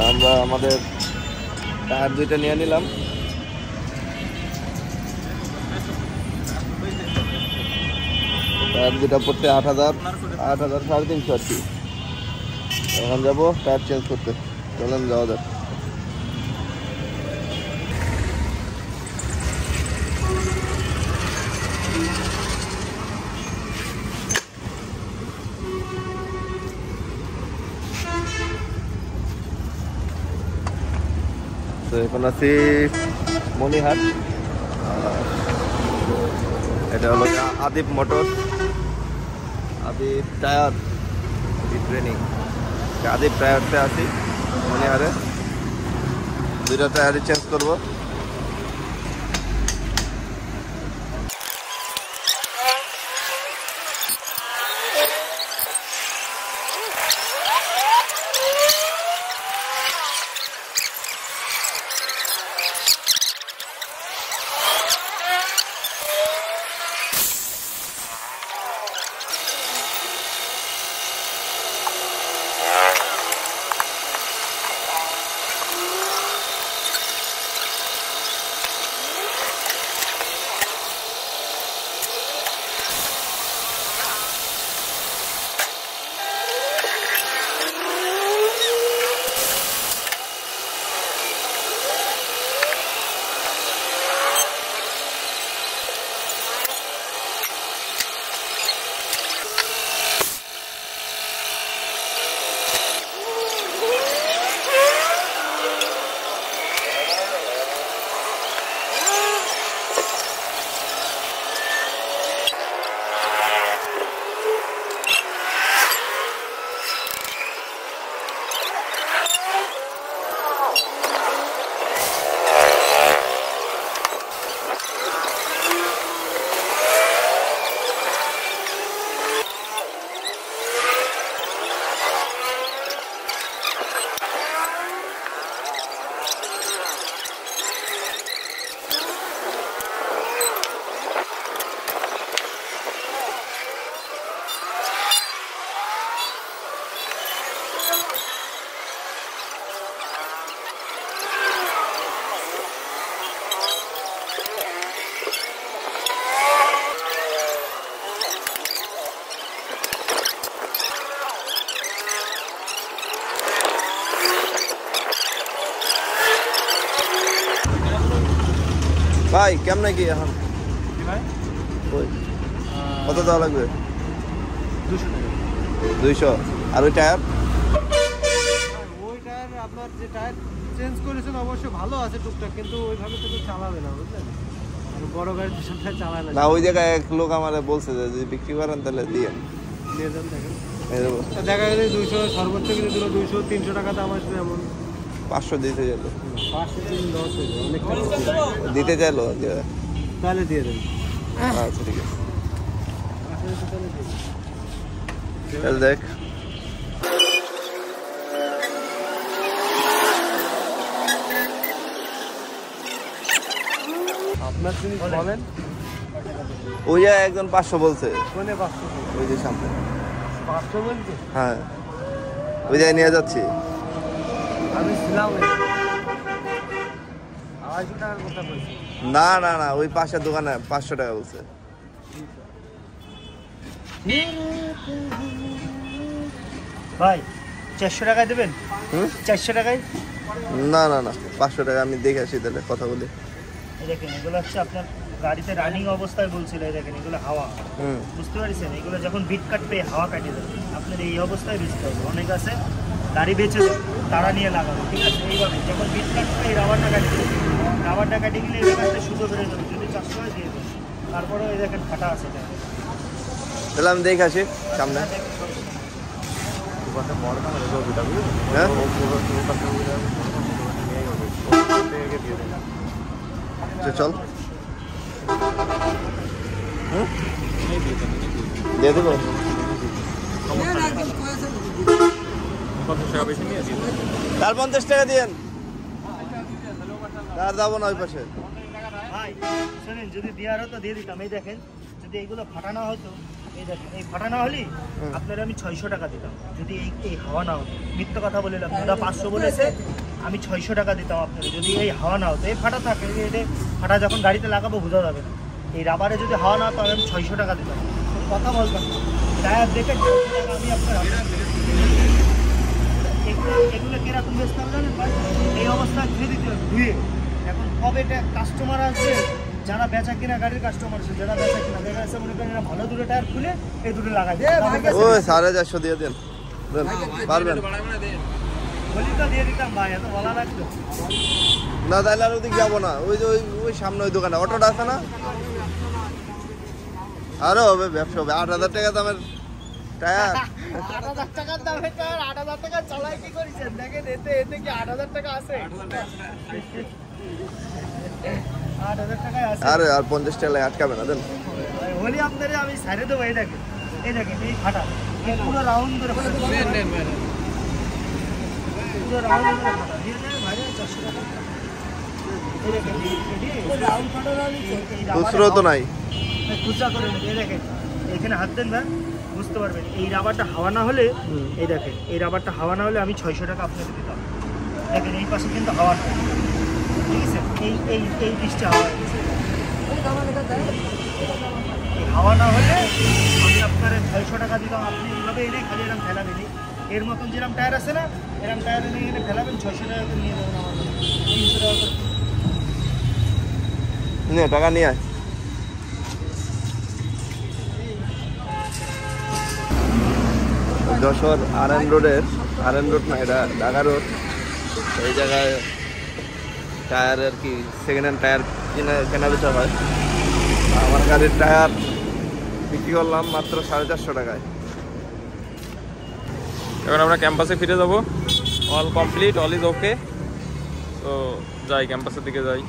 আমরা আমাদের টায়ার দুইটা নিয়ে নিলাম। টায়ার দুটা পড়ছে 8,000 350 আর কি। এখন যাবো টায়ার চেঞ্জ করতে, চলেন যাওয়া যাক। তো এখন আছি মনিহাট। এটা হলো আদিপ মোটর, আদিপ টায়ার, আদিপ ট্রেনিং। আদিপ টায়ারতে আছি মনিহারে, দুইটা টায়ারই চেঞ্জ করবো। ভাই কেমন কি এখন কত দেওয়া লাগবে? 200। আর ওই টায়ার? ওই টায়ার আপনার যে টায়ার চেঞ্জ করেছেন অবশ্য ভালো আছে টুকটাক, কিন্তু ওইভাবে তো চালাবে না, বুঝলেন? বড় গাড়ির সাথে চালায় না। ওই জায়গায় এক লোক আমার বলছে যে যদি বিক্রি করেন তাহলে দিয়ে যান। দেখেন দেখা গেলে 200 সর্বোচ্চ কিন্তু 200-300 টাকা দাম আসবে এমন। 500 দিতে চাইলো, 500 দিতে চাইলো, তাহলে দিয়ে দেন। আচ্ছা ঠিক আছে, চল দেখ। আপনার জিনিস বলেন। ওই যে একজন 500 বলছে। কোনে 500? ওই যে সামনে 500 বলছে। হ্যাঁ, ওই জায়গায় নিয়ে যাচ্ছি। আমি ছিলাম 250 টাকার কথা বলছি। না না না, ওই পাশের দোকানে 500 টাকা বলছে। ভাই 400 টাকায় দেবেন? 400 টাকায়? না না না, 500 টাকা। আমি দেখে আসি তাহলে, কথা বলি। এই দেখেন এগুলো হচ্ছে আপনার গাড়িতে রানিং অবস্থায় বলছিল। এই দেখেন এগুলো হাওয়া, বুঝতে পারছেন? এগুলো যখন বিট কাটবে হাওয়া কাটিয়ে দেবে। আপনার এই অবস্থায় বেচতে হবে। অনেক আছে গাড়ি বেচে দেবে, তারা নিয়ে লাগাবে, ঠিক আছে? এইভাবে যখন বিট কাটবে এই রাবারটা কাটিয়ে দেবে। রাবারটা কাটিয়ে গেলে এই জায়গাতে সুতো বেড়ে যাবে। যদি 400 হয় দিয়ে দেবে। তারপরেও এই দেখেন ফাটা আছে। তাহলে আমি দেখে আসি সামনে। হ্যাঁ চল দিয়ে দেবো। তার 50 টাকা দিয়েন, তার যাবো না ওই পাশে। ভাই শুনেন, যদি দেওয়ার হতো দিয়ে দিতাম। এই দেখেন যদি এইগুলো ফাটানো হতো এই দেখেন এই ফাটা না হলে আপনার আমি 600 টাকা দিতাম যদি এই হাওয়া না হতো। মিথ্যা কথা বলিলাম, ওরা 500 বলেছে, আমি 600 টাকা দিতাম আপনার যদি এই হাওয়া না হতো। এই ফাটা থাকে, এই ফাটা যখন গাড়িতে লাগাবো বোঝা যাবে না। এই রাবারে যদি হাওয়া না হতো আমি 600 টাকা দিতাম। কথা বলতাম টায়ার দেখে 600 টাকা আমি আপনার এগুলো কিরকম বেচতে হবে জানেন ভাই? এই অবস্থায় ধুয়ে দিতে হবে, ধুয়ে। এখন কবে কাস্টমার আসবে, যারা বেচা কিনা গাড়ির কাস্টমার আছে, যারা বেচা কিনা দেখা যাচ্ছে মনে করেন এরা ভালো দূরে টায়ার খুলে এই দূরে লাগাই দেয়। ওই 450 দিয়ে দেন, পারবেন? বলি তো দিয়ে দিতাম ভাই, এত বলা লাগতো না, তাহলে আর ওদিকে যাবো না। ওই যে ওই সামনে ওই দোকানে অটোটা আছে না, আরো হবে ব্যবসা হবে। 8,000 টাকা দামের টায়ার, 8,000 টাকার দামে টায়ার 8,000 টাকা চালাই কি করেছেন দেখেন। এতে কি 8,000 টাকা আছে? 8,000 টাকায় আছে। আরে আর 50 টাকা আটকাবে না দেন। বলি আপনারে আমি সাইডে দেবো। এই দেখেন এই ফাটা, এই পুরো রাউন্ড ধরে পুরো রাউন্ড ধরে ফাটা দিয়ে দেন ভাই 400 টাকা। এই দেখেন এই রাউন্ড ফাটা খুচরো তো নাই, খুচরা করে নেবেন। এই দেখেন এখানে হাত দেন ভাই, বুঝতে পারবেন। এই রাবারটা হাওয়া না হলে, এই দেখেন এই রাবারটা হাওয়া না হলে আমি 600 টাকা আপনাকে দিতাম। দেখেন এই পাশে কিন্তু হাওয়া না, ঠিক আছে? এই ডিশটা হাওয়া গেছে। এই হাওয়া না হলে আমি আপনার 600 টাকা দিতাম। আপনি এইভাবে এনে খালি এরকম ফেলাবেন। এর মতন যেরকম টায়ার আছে না, এরকম টায়ার এনে এনে ফেলাবেন, 600 টাকা করে নিয়ে যাবেন আমার কাছে, 300 টাকা করে। নে টাকা নিয়ে আয়। যশোর আরএন রোডের, আরএন রোড না এটা ঢাকা রোড, এই জায়গায় টায়ার আর কি সেকেন্ড হ্যান্ড টায়ার কেনা বেচা হয়। আমার গাড়ির টায়ার বিক্রি করলাম মাত্র 450 টাকায়। এখন আমরা ক্যাম্পাসে ফিরে যাব। All complete, all is okay. তো যাই, ক্যাম্পাসের দিকে যাই।